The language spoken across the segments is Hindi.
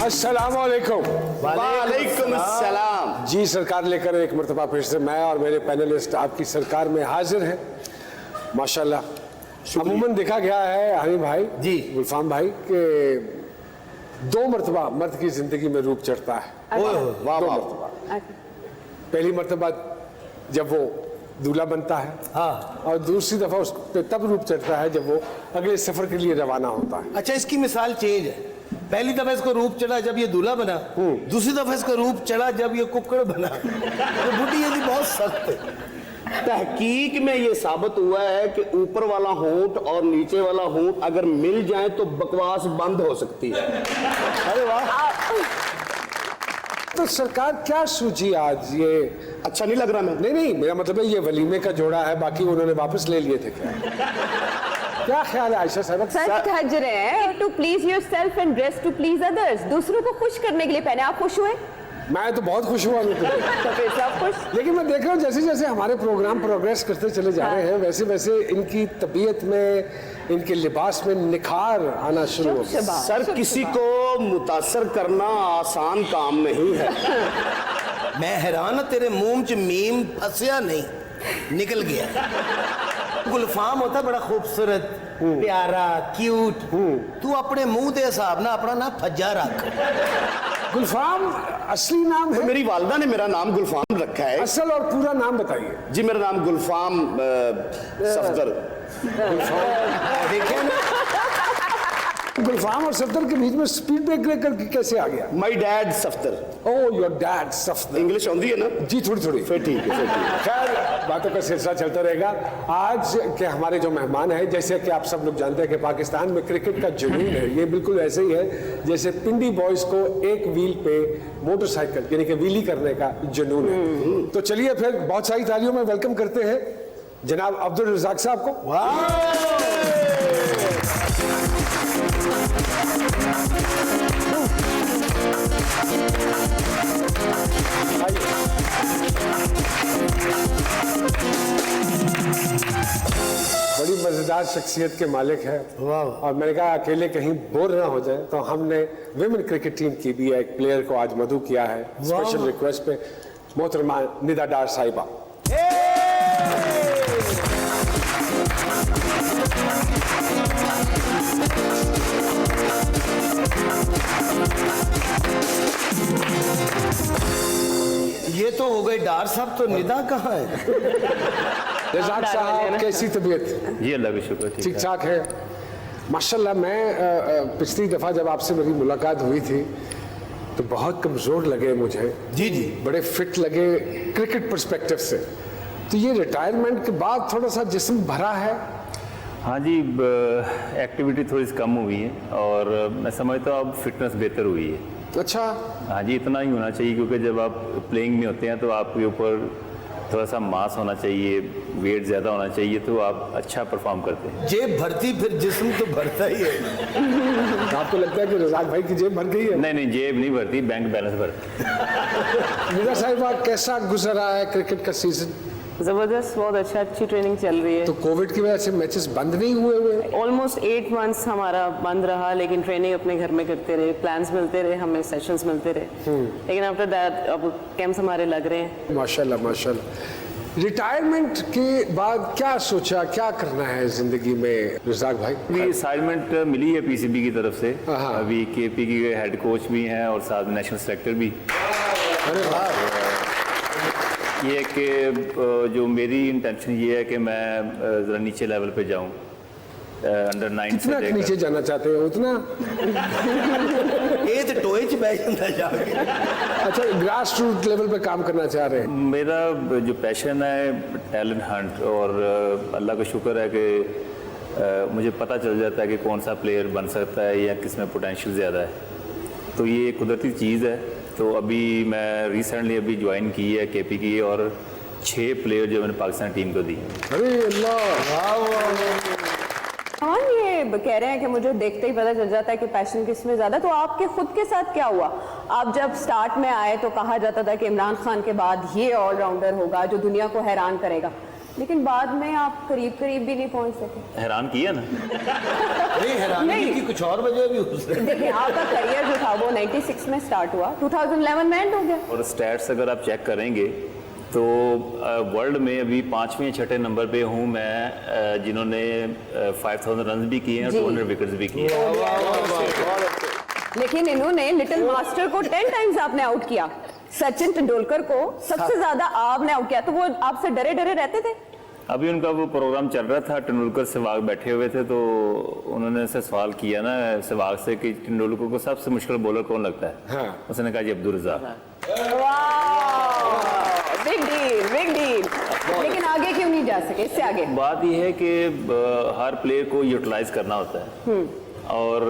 अस्सलाम वालेकुम। वालेकुम अस्सलाम। जी सरकार लेकर एक मरतबा फिर से मैं और मेरे पैनलिस्ट आपकी सरकार में हाजिर हैं। माशाल्लाह अमूमन देखा गया है हनी भाई जी गुलफाम भाई के 2 मरतबा मर्द की जिंदगी में रूप चढ़ता है। वाह वाह। पहली मरतबा जब वो दूल्हा बनता है, हाँ, और दूसरी दफा उस पे तब रूप चढ़ता है जब वो अगले सफर के लिए रवाना होता है। अच्छा इसकी मिसाल चेंज है। पहली दफा इसको रूप चढ़ा जब ये दूल्हा बना, दूसरी दफा इसको रूप चढ़ा जब ये कुक्कड़ बना। तो बुढ़ी ये बहुत सख्त है। तहकीक में ये साबित हुआ है कि ऊपर वाला होंठ और नीचे वाला होंठ अगर मिल जाए तो बकवास बंद हो सकती है। अरे वाह। तो सरकार क्या सूझी आज? ये अच्छा नहीं लग रहा मैं? नहीं, मेरा मतलब है ये वलीमे का जोड़ा है, बाकी उन्होंने वापस ले लिए थे क्या? क्या ख्याल है आयशा साहब? सच हज रहे हैं to please yourself and dress to please others. दूसरों को खुश करने के लिए पहने। आप खुश हुए? मैं तो बहुत खुश हुआ। तो फिर सब खुश। लेकिन मैं देख रहा हूँ जैसे जैसे हमारे प्रोग्राम प्रोग्रेस करते चले जा रहे हैं वैसे वैसे इनकी तबीयत में, इनके लिबास में निखार आना शुरू हो गया। सर किसी को मुतासर करना आसान काम नहीं है। मैं हैरान हूं तेरे मुंह च मीम फंसया नहीं, निकल गया। गुलफाम होता बड़ा खूबसूरत, प्यारा, क्यूट। तू अपने मुंह के हिसाब ना अपना ना फज्जा रख। गुलफाम असली नाम है? मेरी वालदा ने मेरा नाम गुलफाम रखा है। असल और पूरा नाम बताइए। जी मेरा नाम गुलफाम सफदर। देखे ना, गुलफाम और सफदर के बीच में स्पीड ब्रेकर कैसे आ गया? My dad Safdar. Oh your dad Safdar. English आती है ना? जी थोड़ी थोड़ी। फिर ठीक है, फिर ठीक है। खैर बातों का सिलसिला चलता रहेगा। आज के हमारे जो मेहमान हैं, जैसे कि आप सब लोग जानते हैं कि पाकिस्तान में क्रिकेट का जुनून है। ये बिल्कुल ऐसे ही है जैसे पिंडी बॉयज को एक व्हील पे मोटरसाइकिल यानी कि व्हीली करने का जुनून है। तो चलिए फिर बहुत सारी तालियों में वेलकम करते हैं जनाब अब्दुल रज़ाक साहब को। बड़ी मजेदार शख्सियत के मालिक है। और मैंने कहा अकेले कहीं बोर ना हो जाए तो हमने विमेन क्रिकेट टीम की भी एक प्लेयर को आज मधु किया है स्पेशल रिक्वेस्ट पे, मोहतरमा निदा डार साहिबा। ये तो हो गए डार साहब, तो निदा कहाँ है? रज़ाक साहब कैसी तबीयत? जी अल्लाह का शुक्र ठीक ठाक है माशाल्लाह। मैं पिछली दफ़ा जब आपसे मेरी मुलाकात हुई थी तो बहुत कमज़ोर लगे मुझे। जी जी। बड़े फिट लगे क्रिकेट पर्सपेक्टिव से। तो ये रिटायरमेंट के बाद थोड़ा सा जिस्म भरा है? हाँ जी, एक्टिविटी थोड़ी सी कम हुई है और मैं समझता हूँ अब फिटनेस बेहतर हुई है। अच्छा। हाँ जी, इतना ही होना चाहिए क्योंकि जब आप प्लेइंग में होते हैं तो आपके ऊपर थोड़ा सा मास होना चाहिए, वेट ज़्यादा होना चाहिए, तो आप अच्छा परफॉर्म करते हैं। जेब भरती फिर जिस्म तो भरता ही है। आपको लगता है कि रज़ाक भाई की जेब भर गई है? नहीं, जेब नहीं भरती, बैंक बैलेंस भरती। निदा साहिबा कैसा गुजर रहा है क्रिकेट का सीजन? जबरदस्त, बहुत अच्छा, अच्छी ट्रेनिंग चल रही है। तो कोविड की वजह से मैचेस बंद नहीं हुए? ऑलमोस्ट 8 मंथ्स हमारा बंद रहा, लेकिन ट्रेनिंग अपने घर में करते रहे, प्लान्स मिलते रहे, हमें सेशंस मिलते रहे। लेकिन आफ्टर दैट अब कैंप्स हमारे लग रहे हैं। माशाल्लाह माशाल्लाह। रिटायरमेंट के बाद क्या सोचा, क्या करना है जिंदगी में रज़ाक भाई? अभी असाइनमेंट मिली है पीसीबी की तरफ से। अभी केपी के हेड कोच भी हैं और साथ में नेशनल सेलेक्टर भी। अरे वाह। ये कि जो मेरी इंटेंशन ये है कि मैं ज़रा नीचे लेवल पे जाऊं, अंडर 9 से कितना नीचे जाना चाहते हो उतना? ये तो टोए च बैठ जाता जाके। अच्छा, ग्रास रूट लेवल पे काम करना चाह रहे हैं? मेरा जो पैशन है टैलेंट हंट, और अल्लाह का शुक्र है कि मुझे पता चल जाता है कि कौन सा प्लेयर बन सकता है या किस में पोटेंशियल ज़्यादा है। तो ये कुदरती चीज़ है। तो अभी मैं रिसेंटली अभी ज्वाइन की है केपी की, और 6 प्लेयर जो मैंने पाकिस्तान टीम को दी। अरे अल्लाह। हाँ, ये कह रहे हैं कि मुझे देखते ही पता चल जाता है कि पैशन किस में ज़्यादा। तो आपके खुद के साथ क्या हुआ? आप जब स्टार्ट में आए तो कहा जाता था कि इमरान खान के बाद ये ऑलराउंडर होगा जो दुनिया को हैरान करेगा, लेकिन बाद में आप करीब करीब भी नहीं पहुंच सके। हैरान किया ना। नहीं, हैरानी की कुछ और वजह भी हो सकती है। देखिए आपका करियर जो था वो 96 में स्टार्ट हुआ, 2011 में एंड हो गया। और स्टैट्स अगर आप चेक करेंगे तो वर्ल्ड में अभी 5वें या 6ठे नंबर पे हूँ मैं, जिन्होंने 5000 रन भी किए हैं और जी। 200 विकेट्स भी किए हैं। लेकिन इन्होंने लिटिल मास्टर को 10 टाइम्स आपने आउट किया, सचिन तेंदुलकर को सबसे ज्यादा आपने आउट किया, तो वो आपसे डरे डरे रहते थे? अभी उनका वो प्रोग्राम चल रहा था, तेंदुलकर सहवाग बैठे हुए थे, तो उन्होंने से सवाल किया ना सहवाग से कि तेंदुलकर को सबसे मुश्किल बॉलर कौन लगता है? हाँ। उसने कहा जी Abdul Razzaq. Big deal, big deal. लेकिन आगे क्यों नहीं जा सके, इससे आगे? बात यह है कि हर प्लेयर को यूटिलाइज करना होता है, और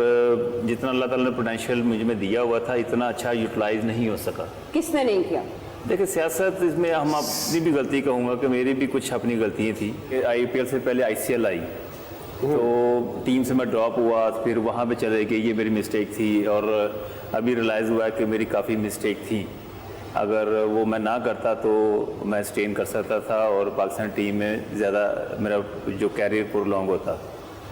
जितना अल्लाह ताला ने पोटेंशियल मुझ में दिया हुआ था इतना अच्छा यूटिलाइज नहीं हो सका। किसने नहीं किया? देखिए सियासत इसमें हम अपनी भी गलती कहूँगा कि मेरी भी कुछ अपनी गलतियाँ थी। IPL से पहले ICL आई तो टीम से मैं ड्रॉप हुआ, फिर वहाँ पे चले गए, ये मेरी मिस्टेक थी, और अभी रियलाइज़ हुआ कि मेरी काफ़ी मिस्टेक थी। अगर वो मैं ना करता तो मैं स्टेन कर सकता था और पाकिस्तान टीम में ज़्यादा मेरा जो कैरियर प्रोलॉन्ग होता।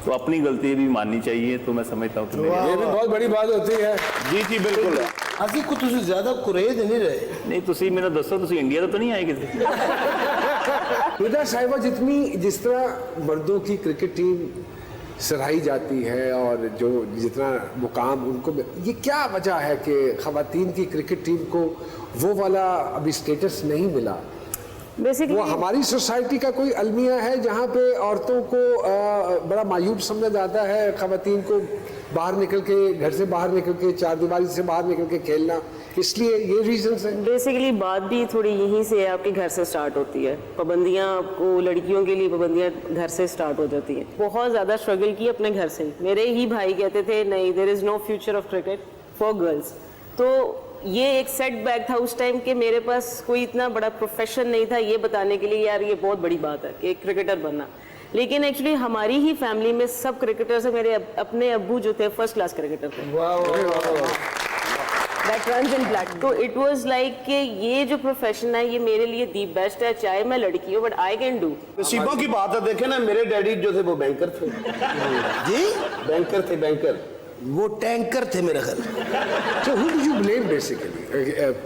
तो अपनी गलती भी माननी चाहिए, तो मैं समझता हूँ कि ये भी बहुत बड़ी बात होती है। जी बिल्कुल। ਅਸੀਂ ਕੁਝ ਤੁਸੀਂ ਜ਼ਿਆਦਾ ਕੁਰੇਜ नहीं रहे। नहीं ਤੁਸੀਂ मेरा दसो ਤੁਸੀਂ इंडिया तो नहीं आए किसी? निदा साहिबा, जिस तरह मर्दों की क्रिकेट टीम सराही जाती है और जो जितना मुकाम उनको, ये क्या वजह है कि खवातीन की क्रिकेट टीम को वो वाला अभी स्टेटस नहीं मिला? वो बेसिकली हमारी सोसाइटी का कोई अलमिया है जहाँ पे औरतों को बड़ा मायूब समझा जाता है, खवातीन को बाहर निकल के, घर से बाहर निकल के, चारदीवारी से बाहर निकल के खेलना, इसलिए ये रीजन है। बेसिकली बात भी थोड़ी यहीं से है, आपके घर से स्टार्ट होती है। पाबंदियां आपको, लड़कियों के लिए पाबंदियां घर से स्टार्ट हो जाती हैं। बहुत ज़्यादा स्ट्रगल की अपने घर से। मेरे ही भाई कहते थे नहीं, there is no future of cricket for girls. तो ये एक सेटबैक था उस टाइम के, मेरे पास कोई इतना बड़ा प्रोफेशन नहीं था ये बताने के लिए यार ये बहुत बड़ी बात है कि एक क्रिकेटर बनना। लेकिन एक्चुअली हमारी ही फैमिली में सब क्रिकेटर्स हैं। मेरे अपने अब्बू जो थे फर्स्ट क्लास क्रिकेटर थे। That runs in blood. तो इट वाज लाइक कि ये जो प्रोफेशन है ये मेरे लिए दी बेस्ट है, चाहे मैं लड़की हूँ बट आई कैन डू। नसीबों की बात है, देखे ना मेरे डैडी जो थे वो बैंकर थे। जी, बैंकर थे, बैंकर। वो टैंकर थे मेरे ख्याल। So who do you blame basically?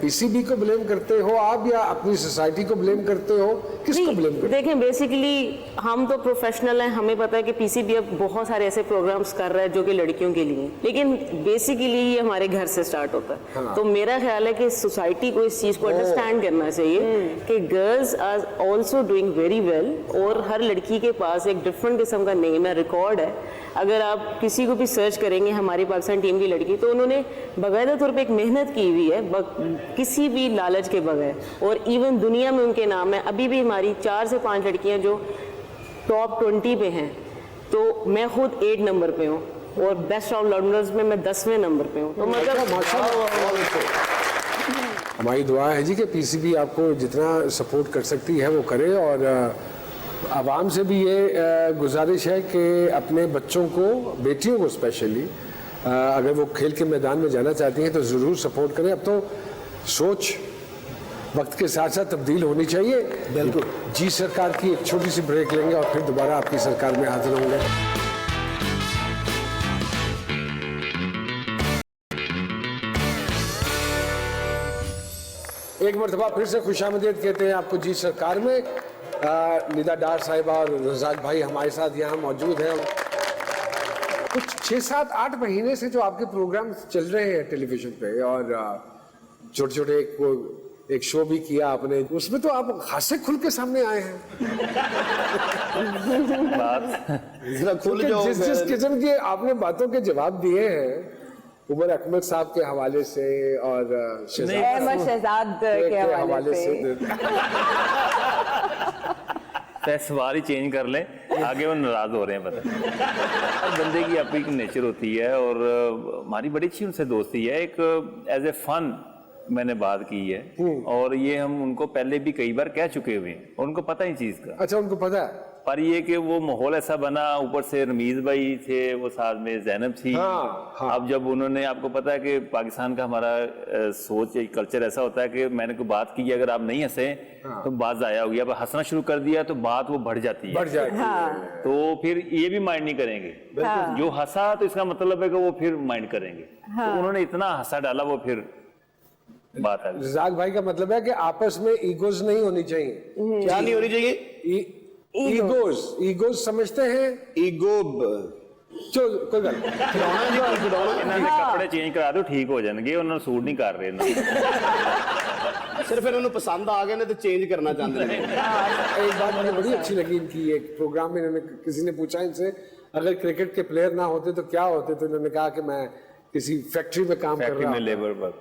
PCB को ब्लेम करते हो आप या अपनी सोसाइटी को ब्लेम करते हो? किसको ब्लेम करते हो? देखें बेसिकली हम तो प्रोफेशनल हैं, हमें पता है कि पीसीबी अब बहुत सारे ऐसे प्रोग्राम्स कर रहा है जो कि लड़कियों के लिए, लेकिन बेसिकली ये हमारे घर से स्टार्ट होता है। हाँ। तो मेरा ख्याल है कि सोसाइटी को इस चीज़ को अंडरस्टैंड करना चाहिए कि girls are also doing very well, और हर लड़की के पास एक डिफरेंट किस्म का नेम है, रिकॉर्ड है। अगर आप किसी को भी सर्च करेंगे हमारी पाकिस्तान टीम की लड़की, तो उन्होंने बाकायदा तौर पे एक मेहनत की हुई है किसी भी लालच के बगैर, और इवन दुनिया में उनके नाम है। अभी भी हमारी 4 से 5 लड़कियां जो टॉप 20 पे हैं, तो मैं खुद 8 नंबर पे हूँ, और बेस्ट ऑलराउंडर्स में मैं 10वें नंबर पे हूँ। तो मतलब हमारी दुआ है जी कि पीसीबी आपको जितना सपोर्ट कर सकती है वो करे, और आवाम से भी ये गुजारिश है कि अपने बच्चों को, बेटियों को स्पेशली, अगर वो खेल के मैदान में जाना चाहती हैं तो ज़रूर सपोर्ट करें। अब तो सोच वक्त के साथ साथ तब्दील होनी चाहिए। बिल्कुल जी। सरकार की एक छोटी सी ब्रेक लेंगे और फिर दोबारा आपकी सरकार में हाजिर होंगे। एक मरतबा फिर से खुशामदीद कहते हैं आपको जी सरकार में। निदा डार साहिबा और रज़ाक भाई हमारे साथ यहाँ मौजूद हैं। कुछ 6, 7, 8 महीने से जो आपके प्रोग्राम चल रहे हैं टेलीविजन पे, और छोटे छोटे एक शो भी किया आपने, उसमें तो आप खासे खुल के सामने आए हैं। जिस किस्म की आपने बातों के जवाब दिए हैं उमर अकमल साहब के हवाले से और शहजाद के हवाले से, सवाल ही चेंज कर लें, आगे वो नाराज हो रहे हैं। पता हर बंदे की अपनी नेचर होती है, और हमारी बड़ी अच्छी उनसे दोस्ती है। एक एज ए फन मैंने बात की है, और ये हम उनको पहले भी कई बार कह चुके हुए हैं, और उनको पता ही चीज़ का। अच्छा, उनको पता है। पर ये कि वो माहौल ऐसा बना, ऊपर से रमीज भाई थे, वो साथ में जैनब थी। हाँ। अब जब उन्होंने, आपको पता है कि पाकिस्तान का हमारा सोच कल्चर ऐसा होता है कि मैंने कोई बात की, अगर आप नहीं हंसे तो बात जाया हो गया। अब हंसना शुरू कर दिया तो बात वो बढ़ जाती है, बढ़ जाती है। तो फिर ये भी माइंड नहीं करेंगे। जो हंसा तो इसका मतलब है कि वो फिर माइंड करेंगे। तो उन्होंने इतना हंसा डाला, वो फिर बात आ गई। रज़ाक भाई का मतलब है कि आपस में ईगोज नहीं होनी चाहिए। क्या नहीं होनी चाहिए? ईगोज समझते हैं? ईगो चलो कोई गल नहीं। ਇਹਨਾਂ ਦੇ ਕੱਪੜੇ ਚੇਂਜ ਕਰਾ ਦਿਓ, ਠੀਕ ਹੋ ਜਾਣਗੇ। ਉਹਨਾਂ ਨੂੰ ਸੂਟ ਨਹੀਂ ਕਰ ਰਹੇ ਨਾ। सिर्फ इन्होंने पसंद आ गए ना तो चेंज करना चाहते हैं। एक बात मुझे बड़ी अच्छी लगी इनकी, एक प्रोग्राम में इन्होंने, किसी ने पूछा इनसे अगर क्रिकेट के प्लेयर ना होते तो क्या होते, तो इन्होंने कहा कि मैं किसी फैक्ट्री में काम कर फैक्ट्री रहा में हूं। लेबर पर।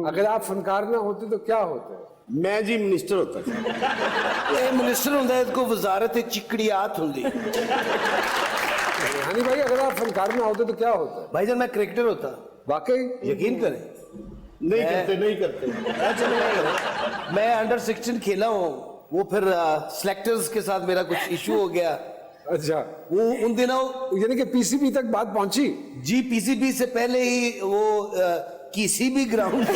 अगर आप फनकार ना होते तो क्या होते? मैं जी मिनिस्टर होता था। ਇਹ ਮਿਨਿਸਟਰ ਹੁੰਦਾ ਹੈ, ਕੋ ਵਜ਼ਾਰਤ ਚਿਕੜੀਆਤ ਹੁੰਦੀ। हानी भाई अगर आप फनकार ना होते तो क्या होता? भाईजान मैं क्रिकेटर होता, वाकई यकीन करें। नहीं करते, नहीं करते। अच्छा, नहीं करें। मैं अंडर 16 खेला हूँ, वो फिर सिलेक्टर्स के साथ मेरा कुछ इशू हो गया। अच्छा, वो उन दिनों यानी कि पीसीबी तक बात पहुंची। जी पीसीबी से पहले ही वो किसी भी ग्राउंड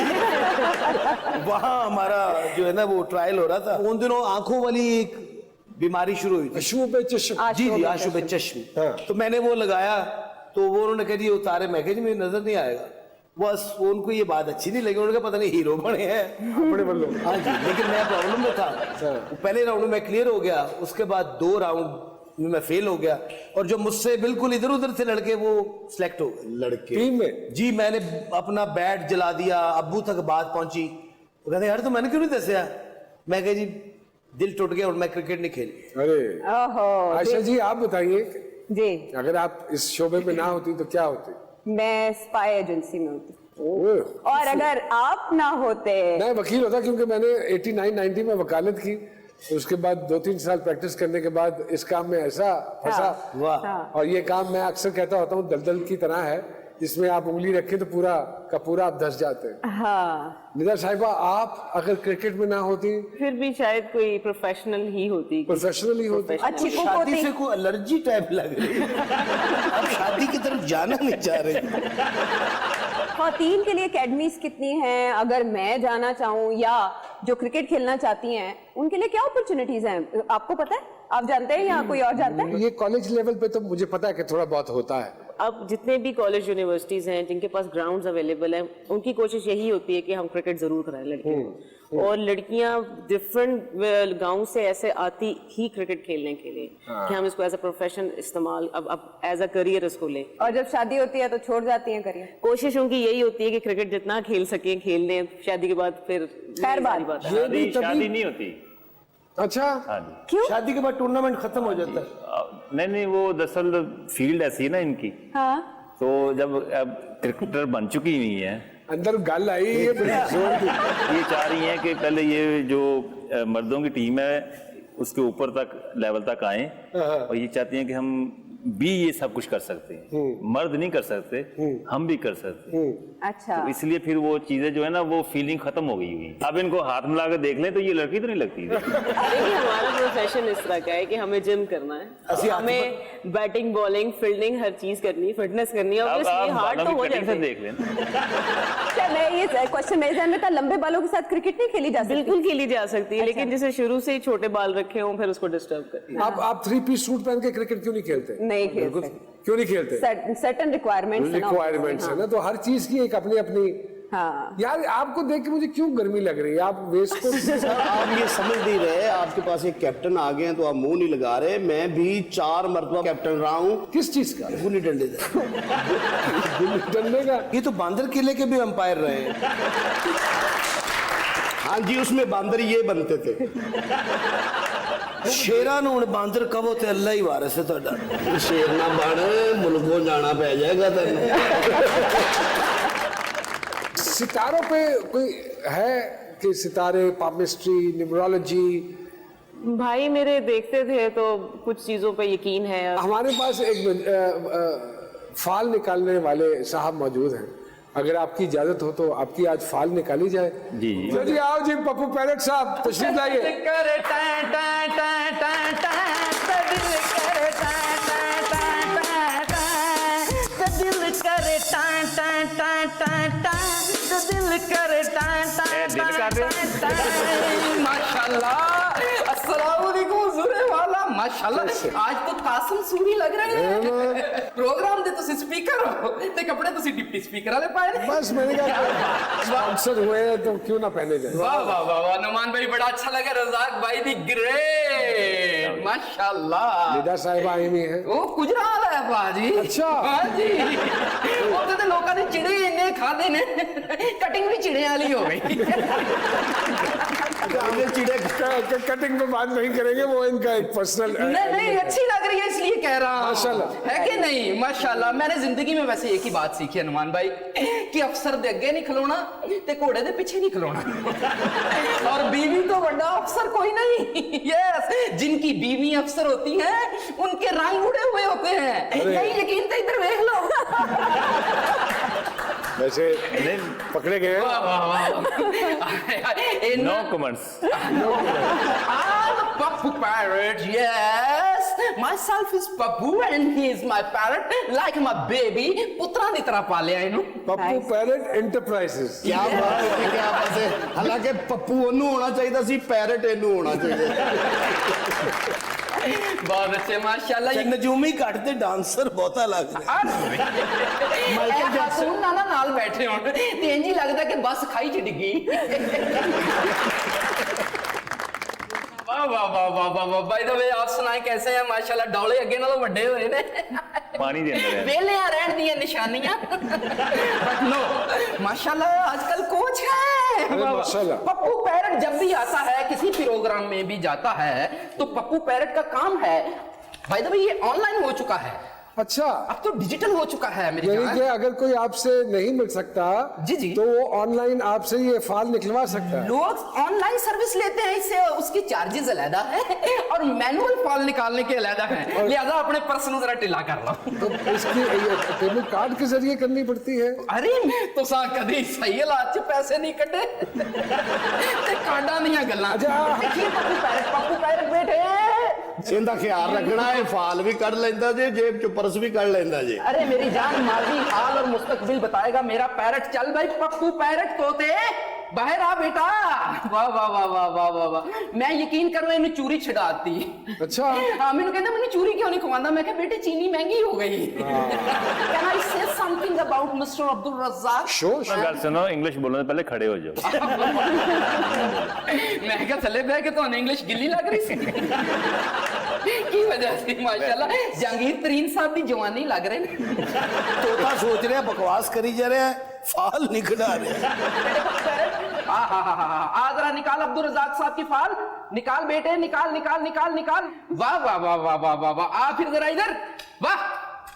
वहाँ हमारा जो है ना वो ट्रायल हो रहा था। उन दिनों आंखों वाली एक बीमारी शुरू हुई थी। अशुभ चश्म। जी जी, आशुब चश्म। हाँ। तो मैंने वो लगाया, तो वो उन्होंने कहा जी उतारे, मैं कहा जी मेरी नजर नहीं आएगा। बस उनको ये बात अच्छी नहीं लगी, उन्होंने कहा पता नहीं हीरो बने हैं अपने बल्लों। हाँ जी, लेकिन मैं प्रॉब्लम में था। पहले राउंड में क्लियर हो गया, उसके बाद 2 राउंड में मैं फेल हो गया, और जो मुझसे बिल्कुल इधर उधर से लड़के वो सिलेक्ट हो गए। लड़के टीम में जी मैंने अपना बैट जला दिया, अब्बू तक बात पहुंची। वो कहते यार तो मैंने क्यों नहीं दसिया? मैं कहा जी दिल टूट गया और मैं क्रिकेट नहीं खेली। अरे ओहो, आयशा जी आप बताइए, जी अगर आप इस शोबे में ना होती तो क्या होती? मैं स्पाई एजेंसी में होती, ओह, और अगर आप ना होते मैं वकील होता, क्योंकि मैंने 89-90 में वकालत की। उसके बाद 2-3 साल प्रैक्टिस करने के बाद इस काम में ऐसा फंसा। वाह। और ये काम मैं अक्सर कहता होता हूँ दलदल की तरह है, इसमें आप उंगली रखें तो पूरा का पूरा आप धंस जाते हैं। हाँ, निदा साहिबा, आप अगर क्रिकेट में ना होती, फिर भी शायद कोई प्रोफेशनल ही होती। प्रोफेशनली होती। अच्छी कुक शादी होती। से कोई एलर्जी टाइप लग रही है। अब शादी की तरफ जाना नहीं चाह रहे। खवातीन के लिए अकेडमीज कितनी हैं? अगर मैं जाना चाहूँ या जो क्रिकेट खेलना चाहती हैं उनके लिए क्या अपॉर्चुनिटीज हैं? आपको पता है? आप जानते हैं या कोई और जानता है? ये कॉलेज लेवल पे तो मुझे पता है कि थोड़ा बहुत होता है। अब जितने भी कॉलेज यूनिवर्सिटीज हैं जिनके पास ग्राउंड्स अवेलेबल हैं, उनकी कोशिश यही होती है कि हम क्रिकेट जरूर कराएं लड़कियों को। और लड़कियां डिफरेंट गांव से ऐसे आती ही क्रिकेट खेलने के लिए कि हम इसको एज अ प्रोफेशन इस्तेमाल, अब एज अ करियर इसको लें। और जब शादी होती है तो छोड़ जाती हैं करियर। कोशिश उनकी यही होती है कि क्रिकेट जितना खेल सकें खेल लें, शादी के बाद फिर खैर बात। सारी बात है। ये भी शादी नहीं होती। अच्छा, हाँ जी। क्यों? शादी के बाद टूर्नामेंट खत्म हो जाता है। नहीं, वो दरअसल फील्ड ऐसी है ना इनकी। हाँ, तो जब अब क्रिकेटर बन चुकी हुई है, अंदर गल आई ये बड़ी जोर की। ये चाह रही हैं कि पहले ये जो मर्दों की टीम है उसके ऊपर तक लेवल तक आए, और ये चाहती हैं कि हम भी ये सब कुछ कर सकते हैं। मर्द नहीं कर सकते, हम भी कर सकते हैं। अच्छा। तो इसलिए फिर वो चीजें जो है ना वो फीलिंग खत्म हो गई हुई। अब इनको हाथ मिला के देख लें तो ये लड़की तो नहीं लगती। देखिए हमारा प्रोफेशन इस तरह का है कि हमें जिम करना है, हमें बैटिंग बॉलिंग फील्डिंग हर चीज करनी है, फिटनेस करनी है। अब ऑब्वियसली आप हार्ड बालों तो की हो कटिंग जाते से हैं। देख लें। क्या मैं ये क्वेश्चन मेरे ध्यान में था, लंबे बालों के साथ क्रिकेट नहीं खेली जा सकती? बिल्कुल खेली जा सकती है, लेकिन जैसे शुरू से ही छोटे बाल रखे हों फिर उसको डिस्टर्ब करती है। आप 3 पीस सूट पहन के क्रिकेट क्यों नहीं खेलते? नहीं खेल सकते। क्यों नहीं खेलते? सर्टेन रिक्वायरमेंट्स रिक्वायरमेंट्स है ना, तो हर चीज की एक अपनी अपनी। हाँ, यार आपको देख के मुझे क्यों गर्मी लग रही है? आप वेस्ट को सर आप ये समझ नहीं रहे, आपके पास एक कैप्टन आ गए हैं तो आप मुंह नहीं लगा रहे। मैं भी 4 मरतबा कैप्टन रहा हूँ। किस चीज का? गुल्ली डंडे से। डंडे का? ये तो बांदर किले के भी अंपायर रहे हैं। हाँ जी, उसमें बांदर ये बनते थे। शेरा नूं हुण बांदर कहो ते अल्लाह ही वारिस है तुहाडा। शेर ना बन, मुल्कों जाना पै जाएगा तेन। सितारों पे कोई है कि सितारे, पामिस्ट्री, न्यूमरोलॉजी? भाई मेरे देखते थे तो कुछ चीजों पे यकीन है। हमारे पास एक फाल निकालने वाले साहब मौजूद हैं, अगर आपकी इजाजत हो तो आपकी आज फाल निकाली जाए। जी जी। जी आओ जी, पप्पू पैरट साहब तशरीफ लाइए। टां टां टां टां टां, जो दिल करे टां टां दिल कर रहे माशाल्लाह। अस्सलाम वालेकुम हुजूर वाला, माशाल्लाह आज तो कासिम सूरी लग रहे हैं। प्रोग्राम दे तुसी स्पीकर हो ते कपड़े तुसी डिप्टी स्पीकर वाले पाए ने। बस मैंने कहा स्पॉन्सर हुए हैं तो क्यों ना पहने जाए। वाह वाह वाह वाह, नुमान भाई बड़ा अच्छा लगा, रज़ाक भाई दी ग्रेट माशाल्लाह। निदा साहिबा आई हुई है। ਉਹ ਗੁਜਰਾਲ ਹੈ ਬਾਜੀ। ਅੱਛਾ। ਹਾਂਜੀ ਉੱਥੇ ਤੇ ਲੋਕਾਂ ਨੇ ਚਿੜੇ ਇੰਨੇ ਖਾਦੇ ਨੇ, ਕਟਿੰਗ ਵੀ ਚਿੜਿਆਂ ਵਾਲੀ ਹੋ गई। चिड़े कटिंग पे बात नहीं करेंगे, वो इनका एक पर्सनल। नहीं नहीं अच्छी लग रही है इसलिए कह रहा हूँ। माशाल्लाह। है कि नहीं माशाल्लाह। मैंने जिंदगी में वैसे एक ही बात सीखी है नुमान भाई, कि अफसर दे अगे नहीं खलोना ते घोड़े दे पीछे नहीं खलोना। और बीवी तो बड़ा अफसर कोई नहीं। यस, जिनकी बीवी अफसर होती है उनके रंग उड़े हुए होते हैं। नहीं यकीन तो इधर देख लो। वैसे पकड़े गए हैं। No comments. I'm a Pappu parrot, yes. Myself is Pappu and he is my parrot, like my baby. पुत्रा दी तरह पाले आए नु। Pappu parrot enterprises. क्या बात है, क्या बात है। हालांकि पप्पू ਉਹਨੂੰ ਹੋਣਾ ਚਾਹੀਦਾ ਸੀ, ਪੈਰਟ ਇਹਨੂੰ ਹੋਣਾ ਚਾਹੀਦਾ। बहुत अच्छे माशाल्लाह। ये नजूमी घट ते डांसर बहुता लग रहा। माइकल जैक्सन नाना नाल बैठे होण ते इंज ही लगदा कि बस खाई च डिगी। वाह वाह वाह वाह वाह वाह। बाय द वे आप सुनाए कैसे हैं? माशाल्लाह डौले अगे नालों ਵੱਡੇ ਹੋਏ ਨੇ। पानी दे अंदर है। वेलियां रहन ਦੀਆਂ निशानियां। बट नो माशाल्लाह आजकल कोच है। माशाल्लाह। पप्पू पैरट जब भी आता है, किसी प्रोग्राम में भी जाता है, तो पप्पू पैरट का काम है, भाई द वे ये ऑनलाइन हो चुका है, अच्छा, अब तो डिजिटल हो चुका है मेरी यानी जान। कि अगर कोई आपसे नहीं मिल सकता जी जी, तो वो ऑनलाइन आपसे ये फाइल निकलवा सकता है। लोग ऑनलाइन सर्विस लेते हैं, इससे उसकी चार्जेस अलग है और मैनुअल फॉल निकालने के अलग है। लिहाजा अपने पर्स जरा ढिला कर लो। तो इसकी पेमेंट कार्ड के जरिए करनी पड़ती है। अरे तो सा कभी सही हालात च पैसे नहीं कटे ते कार्डां ਦੀਆਂ ਗੱਲਾਂ। देखिए पप्पू पैरट बैठे। ਇਹਦਾ ਖਿਆਲ ਰੱਖਣਾ ਹੈ, ਫਾਲ ਵੀ ਕੱਢ ਲੈਂਦਾ ਜੇ, ਜੇਬ ਚੋਂ ਪਰਸ ਵੀ ਕੱਢ ਲੈਂਦਾ ਜੇ। अरे मेरी जान, माजी हाल और मुस्तकबिल बताएगा मेरा पैरट। चल भाई पप्पू पैरट तोते बाहर आ बेटा। वाह वाह वाह वाह वाह वाह वाह। मैं यकीन करो इन्हें चूरी छड़ाती। अच्छा। हाँ, मैंने कहता मैंने चूरी क्यों नहीं खवांदा? मैं कहा बेटे चीनी महंगी हो गई। Can I say something about Mr. Abdul Razzaq? Sure। गल सुनो, इंग्लिश बोलने से पहले खड़े हो जाओ। मैं क्या थले बह के तो इंग्लिश गिल्ली लग रही सी की वजह से माशाल्लाह जहांगीर तरीन साहब की जवानी लग रहे हैं। तोता सोच रहा बकवास करी जा रहा है, फाल नहीं कढ़ा रहा। आ जरा निकाल अब्दुल रज़ाक साहब की फाल निकाल बेटे, निकाल निकाल निकाल निकाल। वाह वाह वाह वाह वाह वाह वाह। आ फिर जरा इधर। वाह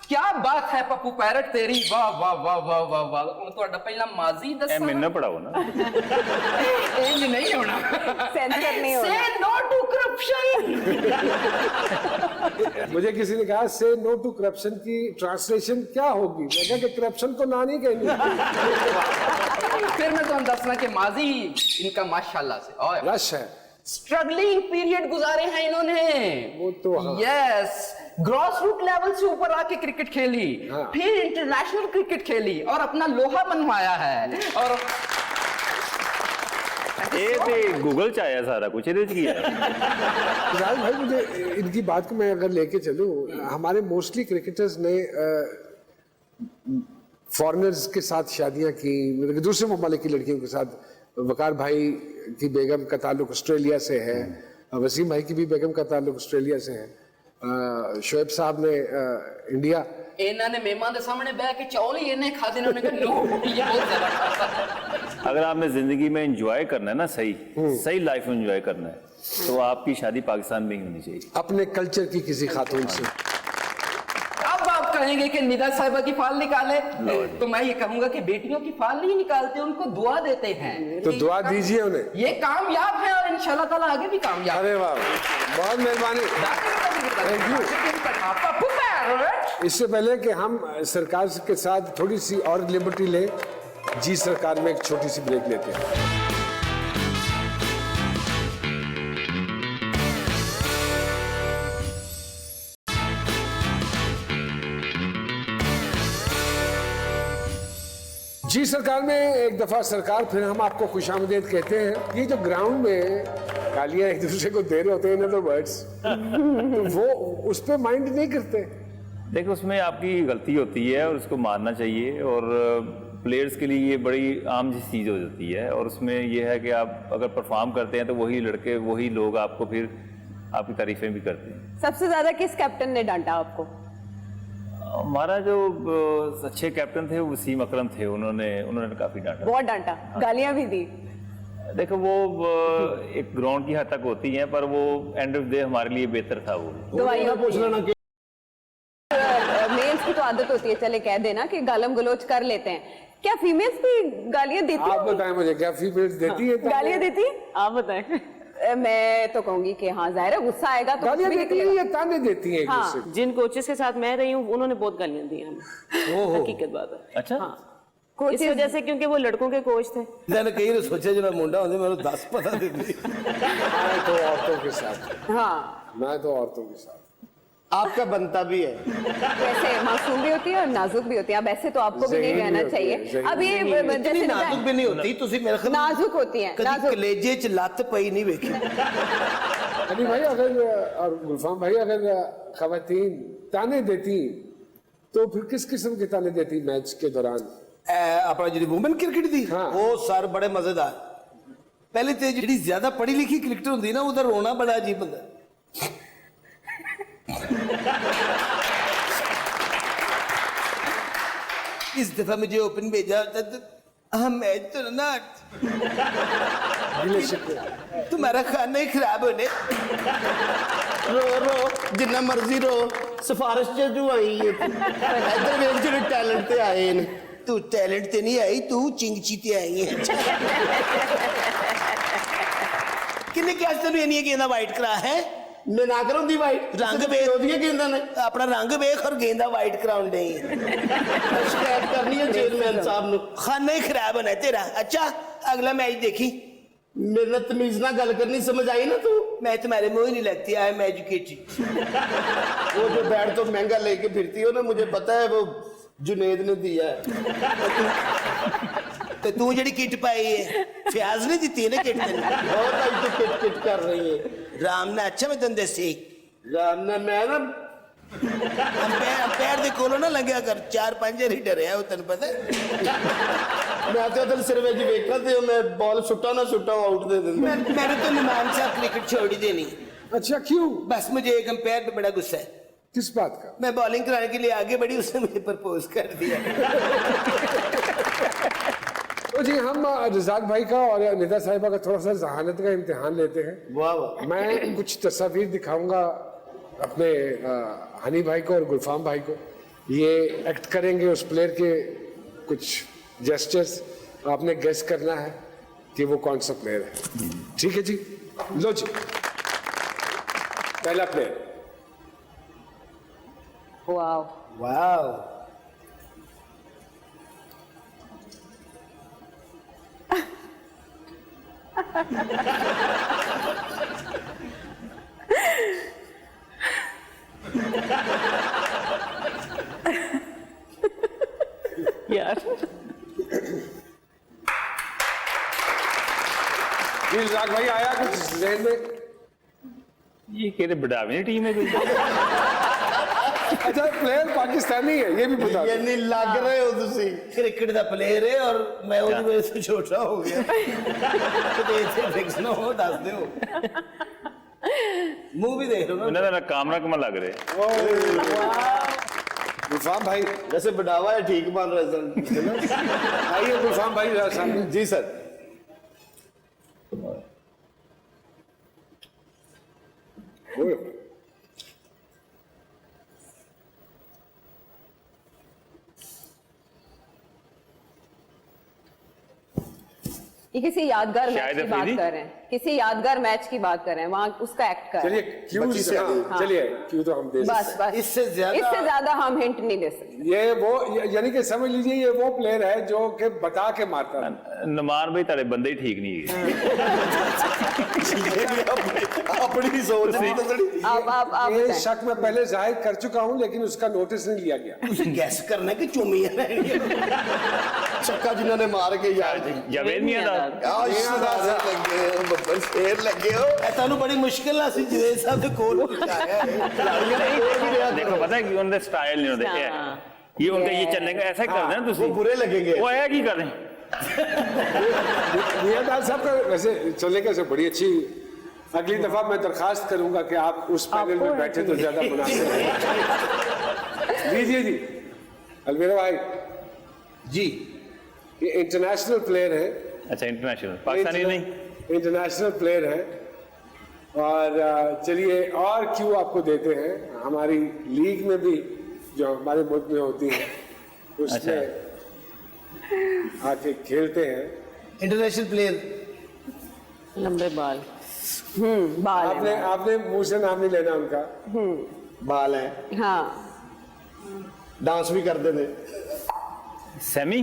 क्या बात है पप्पू पैरट तेरी। वाह वाह वाह वाह वाह वाह। ਹੁਣ ਤੁਹਾਡਾ ਪਹਿਲਾਂ ਮਾਜ਼ੀ ए ਦੱਸੋ। मैंने पढ़ाओ ना। ਇੰਜ ਨਹੀਂ ਹੋਣਾ। सेंसर नहीं होना। से नो टू करप्शन। मुझे किसी ने कहा से नो टू करप्शन की ट्रांसलेशन क्या होगी? मैं कहा कि करप्शन को ना नहीं कहेंगे। फिर मैं तुम्हें दसना कि माजी इनका माशाल्लाह से और रश है। स्ट्रगलिंग पीरियड गुजारे हैं इन्होंने। वो तो हाँ। यस, ग्रॉस रूट लेवल से ऊपर आके क्रिकेट खेली, हाँ। फिर इंटरनेशनल क्रिकेट खेली और अपना लोहा मनवाया है। और ये ते गूगल च आया सारा कुछ, ਇਹਦੇ ਚ ਕੀ है? राज भाई, मुझे इनकी बात को मैं अगर लेके चलूं, हमारे मोस्टली क्रिकेटर्स ने फॉरेनर्स के साथ शादियां की, मतलब दूसरे ममालिक की लड़कियों के साथ। वकार भाई की बेगम का ताल्लुक ऑस्ट्रेलिया से है, वसीम भाई की भी बेगम का ताल्लुक ऑस्ट्रेलिया से है, शोएब साहब ने इंडिया। इन्होंने ने मेहमान के सामने बैठ के चौल ही इन्हें खाते, इन्होंने कहा नो ये बहुत ज्यादा खाता। अगर आपने जिंदगी में एंजॉय करना है ना, सही लाइफ में एंजॉय करना है, तो आपकी शादी पाकिस्तान में ही होनी चाहिए, अपने कल्चर की किसी खातून से। अब आप कहेंगे कि निदा साहिबा की फाल निकाले, तो मैं ये कहूंगा कि बेटियों की फाल नहीं निकालते, उनको दुआ देते हैं। तो दुआ दीजिए उन्हें। ये कामयाब है और इंशाल्लाह ताला आगे भी कामयाब। अरे वाह, बहुत मेहरबानी। इससे पहले कि हम सरकार के साथ थोड़ी सी और लिबर्टी लें, जी सरकार में एक छोटी सी ब्रेक लेते हैं। जी सरकार में एक दफा सरकार फिर हम आपको खुशामदीद कहते हैं। ये जो ग्राउंड में गालियां एक दूसरे को दे रहे होते हैं ना वर्ड्स, तो वो उस पर माइंड नहीं करते। देखो उसमें आपकी गलती होती है और उसको मानना चाहिए, और प्लेयर्स के लिए ये बड़ी आम सी चीज़ हो जाती है। और उसमें ये है कि आप अगर परफॉर्म करते हैं तो वही लड़के वही लोग आपको फिर आपकी तारीफें भी करते हैं। सबसे ज्यादा किस कैप्टन ने डांटा आपको? हमारा जो अच्छे कैप्टन थे वो वसीम अकरम थे, उन्होंने काफ़ी डांटा। बहुत डांटा, गालियां भी दी? देखो वो एक ग्राउंड की हद तक होती हैं, पर वो एंड ऑफ डे हमारे लिए बेहतर था वो। दवाइयां पूछ लेना कि मेल्स की तो आदत होती है, चले कह देना कि गालम गलोच कर लेते हैं। क्या फीमेल्स भी गालियां देती आप बताएं मुझे, क्या फीमेल्स देती है? गालियां देती है? आप बताएं। मैं तो कहूंगी कि हाँ, जाहिर है गुस्सा आएगा तो कुछ गालियां भी देती है निकलेगा। या ताने देती है एक हाँ। दूसरे को? जिन कोचेस के साथ मैं रही हूँ उन्होंने बहुत गालियां दी हमें, हकीकत बात है। अच्छा। हाँ, इस वजह से क्योंकि वो लड़कों के कोच थे। मैंने कई ने सोचा जो मैं मुंडा होंदे मैं 10 पता देती। मैं तो औरतों के साथ, हाँ, मैं तो औरतों के साथ। आपका बनता भी है। वैसे मासूम भी होती है और नाजुक भी होती है। अब ऐसे तो आपको भी नहीं ज़हीन कहना भी होती है, चाहिए। ज़हीन अब ये इतनी जैसे नाजुक भी नहीं होती, तुसी मेरे ख्याल नाजुक होती हैं, कभी नाजुक। कलेजे च लत पई नहीं वेखी। अली भाई अगर और गुलफाम भाई अगर खवातीन ताने देती तो फिर किस किस्म के ताने देती मैच के दौरान? अपना जी वुमेन क्रिकेट दी हाँ। वो सर बड़े मजेदार। पहले तो जी ज्यादा पढ़ी लिखी क्रिकेटर होंगी ना उधर रोना बड़ा अजीब होता। इस दफा मुझे ओपन भेजा होता तो हम मैच तो ना गिले शिकवे। तुम्हारा खाना ही खराब होने। रो रो जिन्ना मर्जी रो, सिफारिश जो आई है इधर वेख जेडे टैलेंट ते आए ने। तू टैलेंट ते नहीं आई, तू चिंगची ते आई है। किन्ने क्या तेन इन्नी गेंदा वाइट करा है? मैं ना करूं दी वाइट रंग वेख ओदियां गेंदां ने। अपना रंग वेख और गेंदा वाइट कराउन दे। शिकायत करनी है चेयरमैन साहब नु। खाना ही खराब होना है तेरा। अच्छा अगला मैच देखी। मेरे नाल तमीज ना गल करनी, समझ आई ना तू? मैं तुम्हारे मुंह ही नहीं लगती। I am educated. वो जो बैट तो महंगा लेके फिरती है ना, मुझे पता है वो जुनेद ने दिया है। तो तू जड़ी किट पाई है फ्याज नहीं दी है ना किट तेन। बहुत आई तो किट किट कर रही है। राम ने अच्छा मैं तेन दसी राम ने मैं ना अंपायर दे कोलों ना लग्या कर 4-5 ही डरिया वो तेन पता है। मैं तो उधर सिर्फ जी देखा थे, मैं बॉल सुट्टा ना सुट्टा आउट दे देंगे। मैंने तो नुमान साहब क्रिकेट छोड़ ही देनी। अच्छा क्यों? बस मुझे एक अंपायर पे बड़ा गुस्सा है। किस बात का? मैं बॉलिंग कराने के लिए आगे बढ़ी, उसने मुझे प्रपोज कर दिया। तो जी हम रजाक भाई का और निदा साहिबा का थोड़ा सा जहानत का इम्तिहान लेते हैं। वाह वाह। मैं कुछ तस्वीर दिखाऊंगा अपने हनी भाई को और गुलफाम भाई को। ये एक्ट करेंगे उस प्लेयर के कुछ जेस्चर्स, आपने गेस करना है कि वो कौन सा प्लेयर है। ठीक है जी, लो जी पहला प्लेयर। वाओ, वाह यार जी रजाक भाई आया कुछ जहन में? ये कह रहे बढ़ावी टीम है कोई। अच्छा प्लेयर पाकिस्तानी है ये भी बता दो। यानी लग रहे हो तुसी। क्रिकेट का प्लेयर है और मैं वो वजह से छोटा हो गया। तो ऐसे फिक्स ना हो दस दो। मुंह भी देख लो ना। उन्हें कामरा कमा लग रहे। गुलफाम भाई वैसे बढ़ावा है, ठीक मान रहे हैं। आइए गुलफाम भाई जरा सामने। जी सर। ये किसी यादगार मैच शायद की बात अफरीदी? कर रहे हैं, किसी यादगार मैच की बात कर रहे हैं, वहां उसका एक्ट कर रहे चलिए हैं। क्यों बच्ची से हाँ। चलिए क्यों तो हम दे बस सकते बस इससे ज्यादा हम हिंट नहीं दे सकते। हैं। ये वो यानी कि समझ लीजिए ये वो प्लेयर है जो कि बता के मारता है। नमान भाई तारे बंदे ही ठीक नहीं है। आप अपनी सोच नहीं दसनी आप ये बताएं। शक मैं पहले जाहिर कर चुका हूं, लेकिन उसका नोटिस नहीं लिया गया। ਤੁਸੀਂ ਗੈਸ ਕਰਨਾ ਕਿ ਚੁੰਮੀਆਂ ਲੈਣੀਆਂ छक्का जिन्होंने मार के यार जावेद नहीं आता लगे बब्बर शेर लगे हो ਇਹ ਤੁਹਾਨੂੰ ਬੜੀ ਮੁਸ਼ਕਿਲ ਨਾਲ ਸੀ ਜਵੇਦ ਸਾਹਿਬ ਦੇ ਕੋਲ ਪਹੁੰਚਾਇਆ ਹੈ देखो पता है कि उनके स्टाइल नहीं होते क्या है? ये उनका ये चलने का ऐसा कर रहे हैं वो तुसी बुरे लगेंगे वो आया की कर रहे हैं मियां साहब का वैसे चलने का बड़ी अच्छी। अगली दफा मैं दरखास्त करूंगा कि आप उस पैनल में बैठे तो ज्यादा मुनासिब है। जी जी अलविरा भाई, ਜੀ ये इंटरनेशनल प्लेयर है, अच्छा इंटरनेशनल पाकिस्तानी नहीं इंटरनेशनल प्लेयर है। और चलिए, और क्यों आपको देते हैं, हमारी लीग में भी जो हमारे मुल्क में होती है उसमें आके खेलते हैं। ਇੰਟਰਨੈਸ਼ਨਲ ਪਲੇਅਰ लंबे बाल। बाल आपने है। आपने मुंह से नाम नहीं लेना उनका। बाल है हाँ, डांस भी करते थे सेमी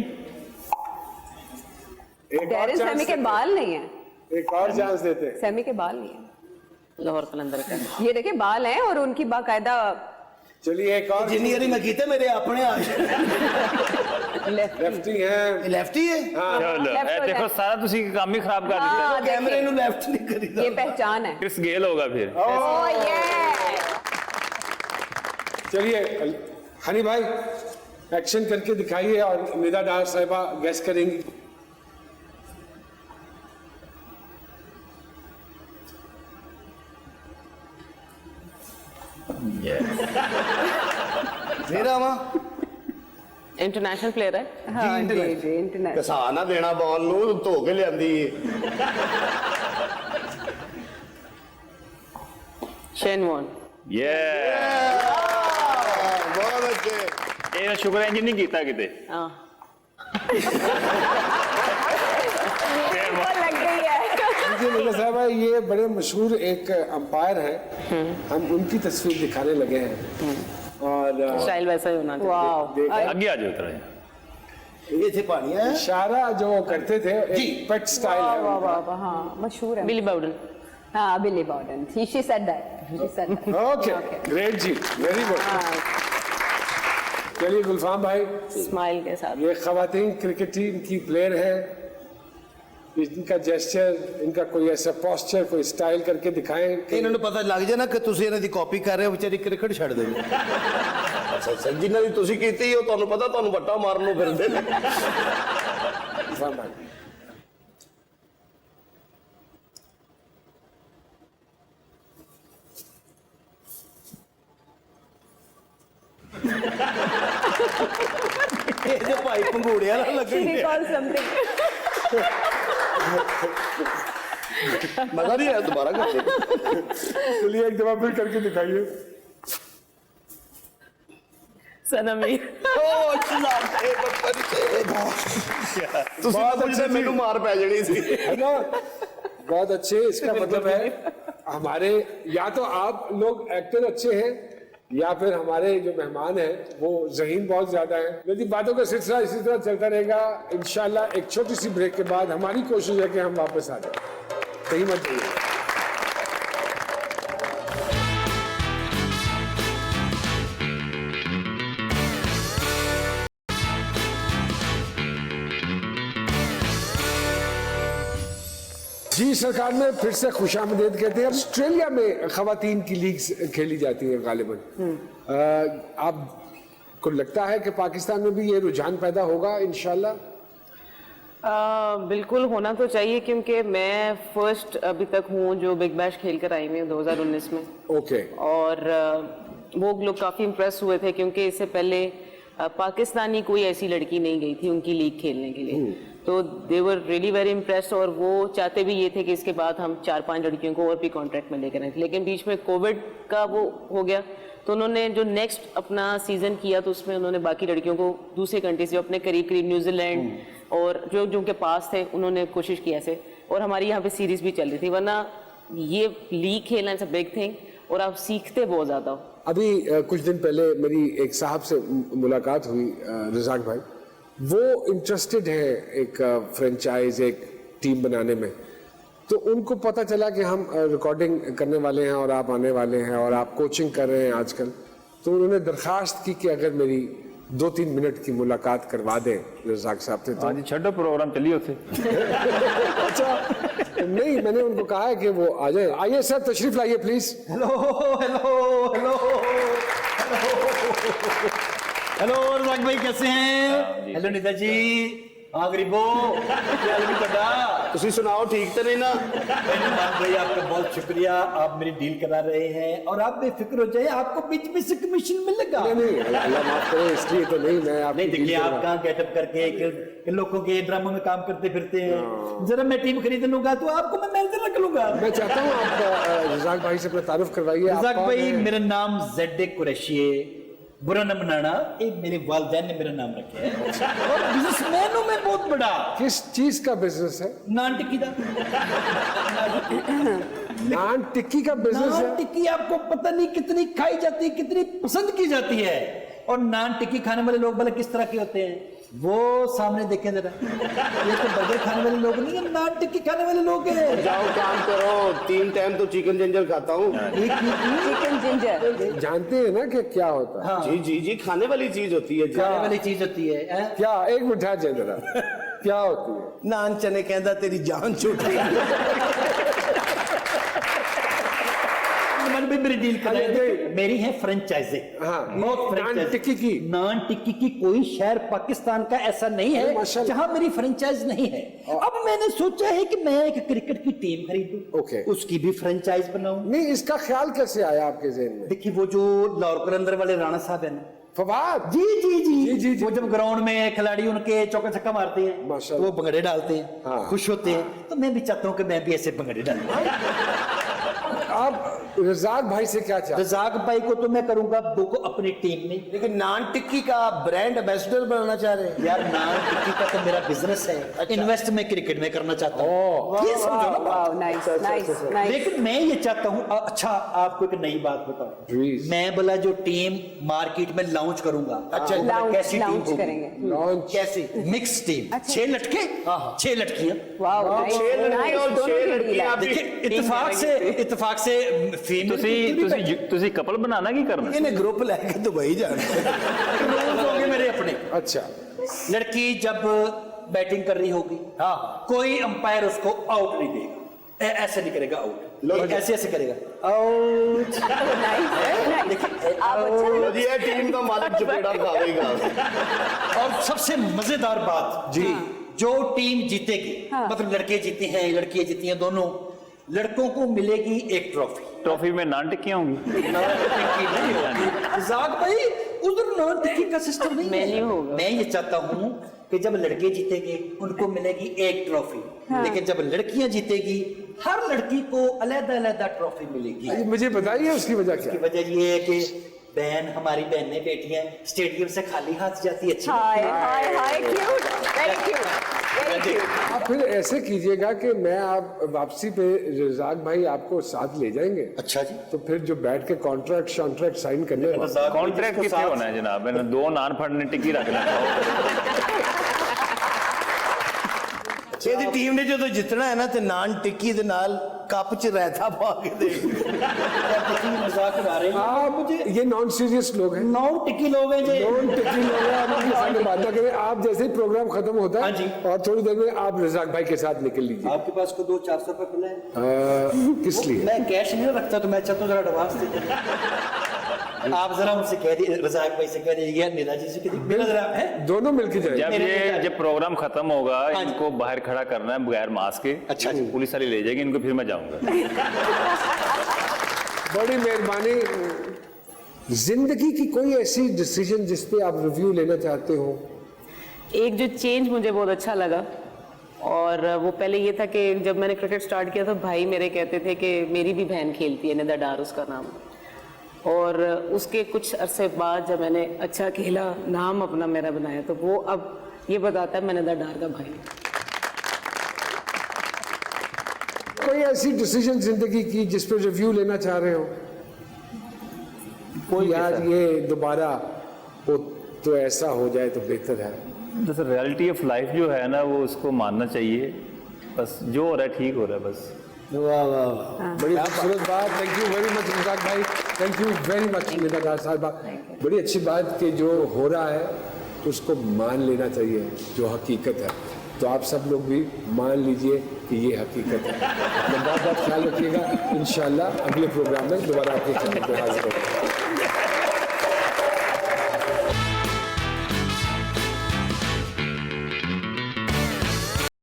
एक और डेरिन चांस सैमी के देते बाल नहीं है, हैं। एक और चांस देते हैं। सैमी के बाल नहीं है। लाहौर कलंदर का। ये देखिए बाल हैं और उनकी बाकायदा चलिए एक और ਜਿੰਨੀ ਵਾਰੀ ਮੈਂ ਕੀਤਾ ਮੇਰੇ ਆਪਣੇ ਆ लेफ्ट। लेफ्टी हैं। ਲੈਫਟੀ है चलो left हो देखो जाए। सारा तुसी काम ही खराब कर दिया हाँ, ਕੈਮਰੇ देखिए, ਨੂੰ ਲੈਫਟ ਨਹੀਂ ਕਰੀਦਾ ये पहचान है। क्रिस गेल होगा फिर ओह ये चलिए हनी भाई एक्शन करके दिखाइए और निदा डार साहिबा गैस करेंगी। ਫੇਰ ਆਵਾਂ इंटरनेशनल प्लेयर है। हाँ जी इंटरनेट। जी इंटरनेट। घसा ना देना बॉल नू धो के लियांदी शेन वॉर्न। ये बहुत अच्छे ਇਹ ਸ਼ੁਕਰ ਹੈ ਇੰਜ ਨਹੀਂ ਕੀਤਾ ਕਿਤੇ हाँ। वो लग गई है। जी निदा साहिबा, ये बड़े मशहूर एक अंपायर है, हम उनकी तस्वीर दिखाने लगे हैं। और स्टाइल वैसा ही होना चाहिए। वाओ। ਅੱਗੇ आ जाओ तरह ਇਹ ਇੱਥੇ ਪਾਣੀ ਹੈ इशारा जो वो करते थे, एक पेट स्टाइल वाह है वाह उनका। वाह, हाँ मशहूर है। Billy Bowden. हाँ Billy Bowden, she said that, she said that। Okay great ji, very good. हाँ, चलिए गुलफाम भाई, स्माइल के साथ। ये खवातीन क्रिकेट टीम की प्लेयर है, इनका जेस्चर, इनका कोई ऐसा पोस्चर, कोई स्टाइल करके दिखाएं कि ਇਹਨਾਂ ਨੂੰ ਪਤਾ ਲੱਗ ਜਾਣਾ ਕਿ ਤੁਸੀਂ ਇਹਨਾਂ ਦੀ ਕਾਪੀ ਕਰ ਰਹੇ ਹੋ ਵਿਚਾਰੀ ਕ੍ਰਿਕਟ ਛੱਡ ਦੇਣੀ ਅੱਛਾ ਅੱਛਾ ਜਿਨ੍ਹਾਂ ਦੀ ਤੁਸੀਂ ਕੀਤੀ ਉਹ ਤੁਹਾਨੂੰ ਪਤਾ ਤੁਹਾਨੂੰ ਵੱਟਾ ਮਾਰਨ ਨੂੰ ਫਿਰਦੇ ਨੇ गुलफाम भाई ਇਹ ਤੇ ਭਾਈ ਪੰਗੂੜਿਆਂ ਨਾਲ she ਲੱਗਣੀ recalls something। मजा नहीं आया दोबारा करते चलिए एक दफा फिर करके दिखाइए। सनमी। ਉਹ ਚਲਾਤੇ ਬੱਬਰ ਤੁਸੀਂ ਪੁੱਛਦੇ ਮੈਨੂੰ ਮਾਰ ਪੈ ਜਣੀ ਸੀ है ना, बहुत अच्छे। इसका मतलब है हमारे या तो आप लोग एक्टर अच्छे हैं या फिर हमारे जो मेहमान हैं वो ज़हीन बहुत ज्यादा है। यदि बातों का सिलसिला इसी तरह चलता रहेगा, इंशाल्लाह एक छोटी सी ब्रेक के बाद हमारी कोशिश है कि हम वापस आ जाए। कहीं मत जाइए। जी सरकार में फिर से खुशामदीद कहते हैं। ऑस्ट्रेलिया में खवातीन की लीग खेली जाती है गालिबन। आपको लगता है कि पाकिस्तान में भी ये रुझान पैदा होगा इंशाल्लाह? बिल्कुल होना तो चाहिए, क्योंकि मैं फर्स्ट अभी तक हूँ जो बिग बैश खेल कर आई हूँ 2019 में। ओके। और वो लोग काफ़ी इम्प्रेस हुए थे, क्योंकि इससे पहले पाकिस्तानी कोई ऐसी लड़की नहीं गई थी उनकी लीग खेलने के लिए। तो दे वर रियली वेरी इम्प्रेस्ड, और वो चाहते भी ये थे कि इसके बाद हम 4-5 लड़कियों को और भी कॉन्ट्रैक्ट में लेकर आए थे। लेकिन बीच में कोविड का वो हो गया, तो उन्होंने जो नेक्स्ट अपना सीजन किया तो उसमें उन्होंने बाकी लड़कियों को दूसरे कंट्री से, जो अपने करीब करीब न्यूजीलैंड और जो जो उनके पास थे, उन्होंने कोशिश की ऐसे। और हमारी यहाँ पे सीरीज भी चल रही थी, वरना ये लीग खेलना इट्स अ बिग थिंग और आप सीखते बहुत ज़्यादा हो। अभी कुछ दिन पहले मेरी एक साहब से मुलाकात हुई, रज़ाक भाई, वो इंटरेस्टेड है एक फ्रेंचाइज, एक टीम बनाने में। तो उनको पता चला कि हम रिकॉर्डिंग करने वाले हैं और आप आने वाले हैं और आप कोचिंग कर रहे हैं आजकल, तो उन्होंने दरखास्त की कि अगर मेरी 2-3 मिनट की मुलाकात करवा दें रज़ाक साहब से। तो हाँ जी, छठो प्रोग्राम चलिए उसे। अच्छा, नहीं, मैंने उनको कहा है कि वो आ जाए। आइए सर, तशरीफ लाइए please. Hello hello hello hello Razak भाई, कैसे हैं? हेलो निदा जी। हाँ गरीबो, क्या हाल है ਤੁਹਾਡਾ? ਤੁਸੀਂ ਸੁਣਾਓ, ठीक तो नहीं ना? नुमान भाई आपका बहुत शुक्रिया, आप मेरी डील करा रहे हैं और आप बेफिक्र हो जाए, आपको बीच में से कमीशन मिलेगा। नहीं, अल्लाह माफ करे, इसलिए तो नहीं, मैं आपकी नहीं देखिए, डील कर आप रहा कहाँ गेटअप करके कि लोगों के ड्रामों में काम करते फिरते हैं। जरा मैं टीम खरीद लूंगा तो आपको मैं मैनेजर रख लूंगा। हूं। मैं चाहता हूँ आप रज़ाक भाई से अपना तारुफ करवाइए। आप रज़ाक कौन भाई, हैं? मेरा नाम ज़ेड कुरैशी है, बुरा न मनाना, एक मेरे वालिदैन ने मेरा नाम रखा है और बिजनेसमैन हूं मैं बहुत बड़ा। किस चीज का बिजनेस है? नान टिक्की का। नान टिक्की का बिजनेस नान है? टिक्की आपको पता नहीं कितनी खाई जाती है, कितनी पसंद की जाती है। और नान टिक्की खाने वाले लोग भले किस तरह के होते हैं, वो सामने देखें जरा। ये तो बर्गर खाने वाले लोग नहीं है, नान टिक्की खाने वाले लोग हैं। जाओ काम करो, 3 टाइम तो चिकन जिंजर खाता हूँ। चिकन जिंजर जानते हैं ना कि क्या होता है? जी जी जी, खाने वाली चीज होती है। खाने वाली चीज होती है, हैं? क्या, एक मिनट ठहर जाए जरा, क्या होती है? नान चने कहता तेरी जान छूट गई। मन भी मेरी डील अरे कराएंगे। नहीं। मेरी है फ्रेंचाइजी। हाँ, बहुत नान फ्रेंचाइजी। टिक्की की? नान टिक्की की कोई शहर पाकिस्तान का ऐसा नहीं है माशाल्लाह। जहां मेरी फ्रेंचाइज नहीं है। अब मैंने सोचा है कि मैं एक क्रिकेट की टीम खरीदूं, ओके। उसकी भी फ्रेंचाइज बनाऊं। नहीं, इसका ख्याल कैसे आया आपके जहन में? देखिए, वो जो लाहौर कलंदर वाले राणा साहब है ना, फवाद जी जी जी जी, जी, जी। वो जब ग्राउंड में खिलाड़ी उनके चौका छक्का मारते हैं, माशाल्लाह। वो भंगड़े डालते हैं, हाँ। खुश होते हैं, तो मैं भी चाहता हूं कि मैं भी ऐसे भंगड़े डालूं। आप रज़ाक भाई से क्या चाहते रज़ाक भाई को तो मैं करूंगा बुक अपनी टीम में। लेकिन नान टिक्की का ब्रांड एम्बेसडर बनना चाह रहे हैं। यार, नान टिक्की का तो मेरा बिजनेस है, इन्वेस्ट मैं क्रिकेट में करना चाहता हूँ। ये समझो ना बात। Nice nice nice. लेकिन मैं ये चाहता हूँ, अच्छा आपको एक नई बात बताऊं, Please. मैं बोला जो टीम मार्केट में लॉन्च करूंगा, अच्छा, वो लाउंज कैसी टीम लाउंज होगी? करेंगे। लॉन्च? कैसे? मिक्स टीम, अच्छा। 6 लटके, 6 लटकियां। वाओ, नाइस 6 लड़के नाइस, और दोनों 6 की लड़की deal है। आप देखिए, इत्तेफाक से फीमेल ਤੁਸੀਂ ਕਪਲ ਬਣਾਣਾ ਕੀ ਕਰਨਾ? इन्हें ग्रुप लेके दुबई जाना। रूल्स होंगे मेरे अपने। अच्छा, लड़की जब बैटिंग कर रही होगी, कोई अंपायर उसको आउट नहीं देगा, ऐसे नहीं करेगा आउट, ऐसे ऐसे करेगा आउट। नाइस देखिए, आप अच्छा लगा। जी, ये टीम का मालिक चपेड़ा खाएगा। और सबसे मजेदार बात जी, जो टीम जीतेगी, मतलब लड़के जीते हैं लड़कियां जीती हैं, दोनों लड़कों को मिलेगी एक ट्रॉफी। ट्रॉफी में नान टिक्कियां होंगी। रज़ाक भाई, उधर नान टिक्की का सिस्टम नहीं है। मेन्यू होगा। मैं ये चाहता हूँ कि जब लड़के जीतेंगे उनको मिलेगी एक ट्रॉफी, लेकिन जब लड़कियां जीतेगी हर लड़की को अलग-अलग ट्रॉफी मिलेगी। मुझे बताइए उसकी वजह क्या की है? वजह ये है कि बहन, हमारी बहनें बेटियां स्टेडियम से खाली हाथ जाती है, अच्छी हाय हाय हाय, cute, very cute, very cute. आप फिर ऐसे कीजिएगा कि मैं आप वापसी पे रज़ाक भाई आपको साथ ले जाएंगे। अच्छा जी। तो फिर जो बैठ के कॉन्ट्रैक्ट साइन करने वाला, कॉन्ट्रैक्ट कितने होना है जनाब? मैंने 2 नान फड़ने टिक्की रख लेना। ਇਹਦੀ ਟੀਮ ਨੇ ਜਦੋਂ ਜਿੱਤਣਾ ਹੈ ਨਾ ਤੇ ਨਾਨ ਟਿੱਕੀ ਦੇ ਨਾਲ ਕੱਪ 'ਚ ਰਾਇਤਾ ਪਾ ਕੇ ਦੇ। मजाक उड़ा रहे हैं आप मुझे। ये नॉन सीरियस लोग हैं, नॉन टिक्की लोग हैं जी। नॉन टिकी लोग हैं। आप उनके सामने बात ना करें। आप जैसे ही प्रोग्राम खत्म होता हाँ है जी। और थोड़ी देर में आप रज़ाक भाई के साथ निकल लीजिए। आपके पास को 200-400 रुपए खुला है? किस लिए? मैं कैश नहीं रखता, तो मैं चाहता हूँ जरा एडवांस दे दीजिए। आप जरा उनसे कह दीजिए, रज़ाक भाई से कह दीजिए, निदा जी से कह दीजिए, मेरा जरा है। दोनों मिलके जाएंगे। जब मेरे ये लिए जब प्रोग्राम खत्म होगा, हाँ जी। इनको बाहर खड़ा करना है बगैर मास्क के। अच्छा जी। पुलिस वाली ले जाएगी इनको, फिर मैं जाऊंगा। बड़ी मेहरबानी। जिंदगी की कोई ऐसी डिसीजन जिस पे आप रिव्यू लेना चाहते हो? एक जो चेंज मुझे बहुत अच्छा लगा, और वो पहले ये था कि जब मैंने क्रिकेट स्टार्ट किया तो भाई मेरे कहते थे कि मेरी भी बहन खेलती है, निदा डार उसका नाम, और उसके कुछ अरसे बाद जब मैंने अच्छा खेला, नाम अपना मेरा बनाया, तो वो अब ये बताता है मैं निदा डार का भाई। कोई ऐसी डिसीजन जिंदगी की जिस पे रिव्यू लेना चाह रहे हो? कोई यार ये दोबारा हो तो ऐसा हो जाए तो बेहतर है। जैसे रियलिटी ऑफ लाइफ जो है ना, वो उसको मानना चाहिए। बस जो हो रहा है ठीक हो रहा है बस। वाह वाह वाह, बड़ी खूबसूरत बात। Thank you very much Mushtaq भाई, thank you very much Meena साहिबा। बड़ी अच्छी बात कि जो हो रहा है तो उसको मान लेना चाहिए, जो हकीकत है। तो आप सब लोग भी मान लीजिए कि ये हकीकत है। अपना बहुत बहुत ख्याल रखिएगा। इंशाल्लाह अगले प्रोग्राम में दोबारा आपके चैनल पर हाजिर होंगे।